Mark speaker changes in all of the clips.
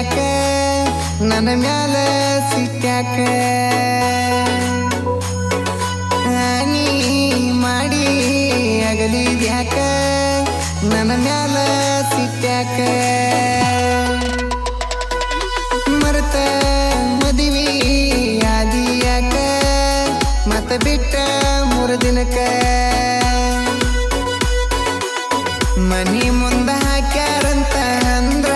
Speaker 1: ಅಗಲಿದ್ಯಾಕ ನನ್ನ ಮ್ಯಾಲ ಸಿಟ್ಟ್ಯಾಕ ನೀ ಮಾಡಿ ಅಗಲಿದ್ಯಾಕ ನನ್ನ ಮ್ಯಾಲ ಸಿಟ್ಟ್ಯಾಕ ಮರೆತ ಮದುವೆ ಆದಿಯಾಕ ಮತ್ತ ಬಿಟ್ಟ 3 ದಿನಕ್ಕ ಮನಿ ಮುಂದ ಹಾಕ್ಯಾರಂತ ಅಂದ್ರ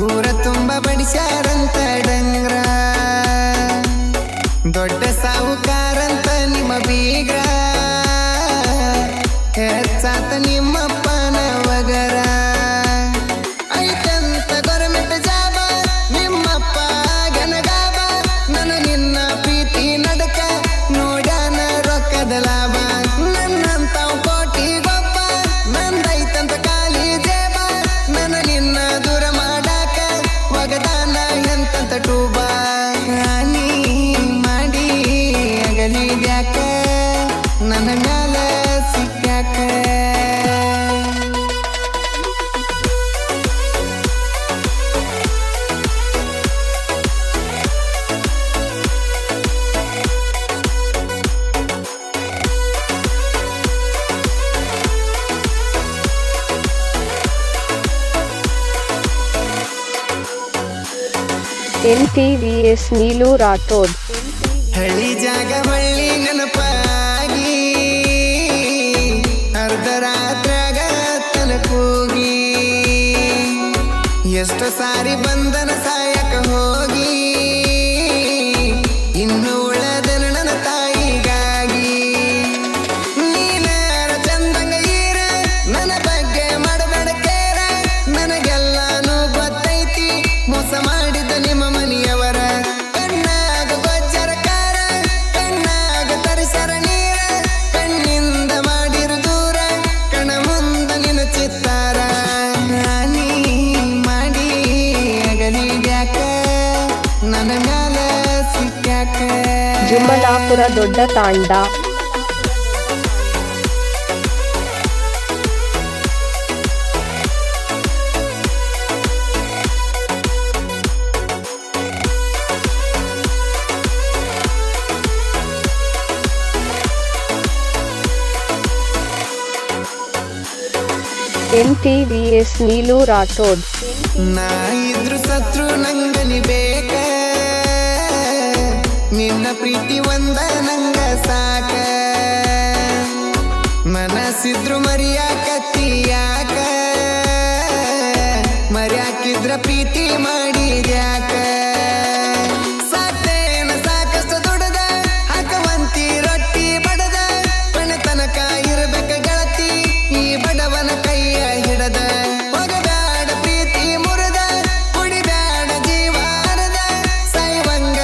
Speaker 1: ಊರ ತುಂಬ ಬಡಿಸ್ಯಾರಂತ ಡಂಗ್ರ ದೊಡ್ಡ ಸಾಹುಕಾರಂತ ನಿಮ್ಮ ಬೀಗ್ರ ಹೆಚ್ಚಾತ ನಿಮ್ಮಪ್ಪನ ವಗರ ಐತಂತ ಗೌರ್ಮೆಂಟ್ ಜಾಬ ನಿಮ್ಮಪ್ಪ ಗನಗಾಬ ನಾನು ನಿನ್ನ ಪ್ರೀತಿ ನಡಕ ನೋಡ್ಯಾನ ರೊಕ್ಕದ ಲಾಭ ನನ್ನಂತಾವ್ ಕೋಟಿ ಗೊಬ್ಬ ನಂದೈತಂತ ಖಾಲಿ ಜೇಬ ನನ್ನ ನಿನ್ನ ದೂರ ಮಾಡಾಕ ಒಗದಾನ ಎಂತಂತ ಟೂಬ ನೀ ಮಾಡಿ ಅಗಲಿದ್ಯಾಕ ನನ್ನ ಮ್ಯಾಲ ಸಿಕ್ಕ್ಯಾಕ
Speaker 2: NTVS ನೀಲು ರಾಠೋಡ್
Speaker 1: ಹಳ್ಳಿ ಜಾಗ ಬಳ್ಳಿ ನೆನಪಾಗಿ ಅರ್ಧ ರಾತ್ರ್ಯಾಗ ತನಕೂಗಿ ಎಷ್ಟು ಸಾರಿ ಬಂದನ ಸಾಯಕ ಹೋಗಿ ಇನ್ನು ಉಳದನು ನನ್ನ ತಾಯಿಗಾಗಿ ನೀನಾರ ಚಂದಂಗ ಈರ ನನ್ನ ಬಗ್ಗೆ ಮಾಡಬೇಡ ಕೇರ ನನಗೆಲ್ಲಾನು ಗೊತ್ತೈತಿ ಮೋಸ ಮಾಡಿದ ನಿಮ್ಮ ಮನೆಯವರ ಕಣ್ಣಾಗ ಗೊಜ್ಜರ ಕಾರ ಕಣ್ಣಾಗ ತರಿಸರ ನೀರ ಕಣ್ಣಿಂದ ಮಾಡಿರು ದೂರ ಕಣ ಮುಂದ ನಿನ್ನ ಚಿತ್ತಾರ ನೀ ಮಾಡಿ ಅಗಲಿದ್ಯಾಕ ನನ್ನ ಮ್ಯಾಲ ಸಿಕ್ಕ್ಯಾಕ
Speaker 2: ಜುಮ್ಮಲಾಪುರ ದೊಡ್ಡ ತಾಂಡ NTVS ನೀಲು ರಾಠೋಡ್
Speaker 1: ನಾ ಇದ್ರು ಸತ್ರು ನಂಗನಿ ಬೇಕ ನಿನ್ನ ಪ್ರೀತಿ ಒಂದ ನಂಗ ಸಾಕ ಮನಸ್ಸಿದ್ರು ಮರಿಯಾಕತ್ತಿಯಾಕ ಮರ್ಯಾಕಿದ್ರ ಪ್ರೀತಿ ಮಾಡಿದ್ಯಾಕ ಸಾಕೇನ ಸಾಕಷ್ಟು ದುಡದ ಹಾಕವಂತಿ ರೊಟ್ಟಿ ಬಡದ ತನಕ ಇರ್ಬೇಕ ಗೆಳತಿ ಈ ಬಡವನ ಕೈಯ ಹಿಡದ ಹೋಗಬ್ಯಾಡ ಪ್ರೀತಿ ಮುರದ ಕುಡಿಬ್ಯಾಡ ಜೀವಾರದ ಸಾಯುವಂಗ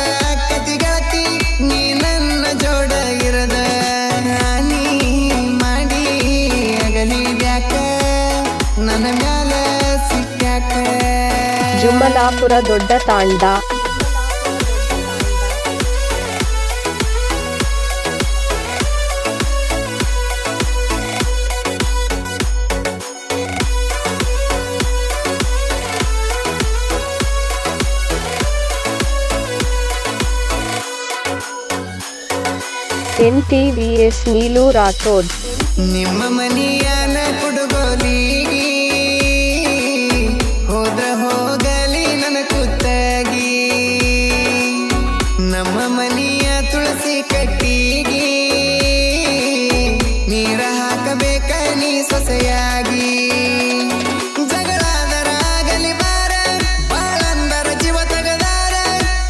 Speaker 1: ಕತಿ ಗೆಳತಿ ನೀ ನನ್ನ ಜೋಡ ಇರದ ನೀ ಮಾಡಿ ಅಗಲಿದ್ಯಾಕ ನನ್ನ ಮ್ಯಾಲ ಸಿಕ್ಕ್ಯಾಕ
Speaker 2: ಜುಮ್ಮಲಾಪುರ ದೊಡ್ಡ ತಾಂಡ NTVS ನೀಲು ರಾಠೋಡ್
Speaker 1: ನಿಮ್ಮ ಮನಿಯನ ಕುಡುಗೋಲಿಗಿ ಹೋದ್ರ ಹೋಗಲಿ ನನ್ನ ಕುತ್ತಗಿ ನಮ್ಮ ಮನಿಯ ತುಳಸಿ ಕಟ್ಟಿಗಿ ನೀರ ಹಾಕಬೇಕ ನೀ ಸೊಸೆಯಾಗಿ ಜಗಳಾದರಾಗಲಿ ಬಾರ ಬಾಳಂದರ ಜೀವ ತಗದಾರ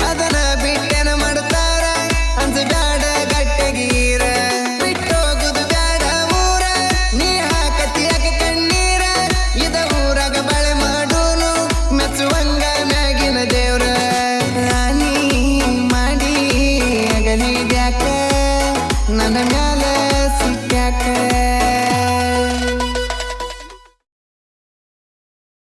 Speaker 1: ಅದನ್ನ ಬಿಟ್ಟೆನ ಮಾಡ್ತಾರ ಅಂಜಬ್ಯಾಡ ಗಟ್ಟಗೀರ ಬಿಟ್ಟೋಗುದು ಬ್ಯಾಡ ಊರ ನೀ ಹಾಕತಿಯಾಕ ಕಣ್ಣೀರ ಇದ ಊರಾಗ ಬಳೆ ಮಾಡೂನು ಮೆಚ್ಚುವಂಗ ಮ್ಯಾಗಿನ ದೇವ್ರ ನೀ ಮಾಡಿ ಅಗಲಿದ್ಯಾಕ ನನ್ನ ಮ್ಯಾಲ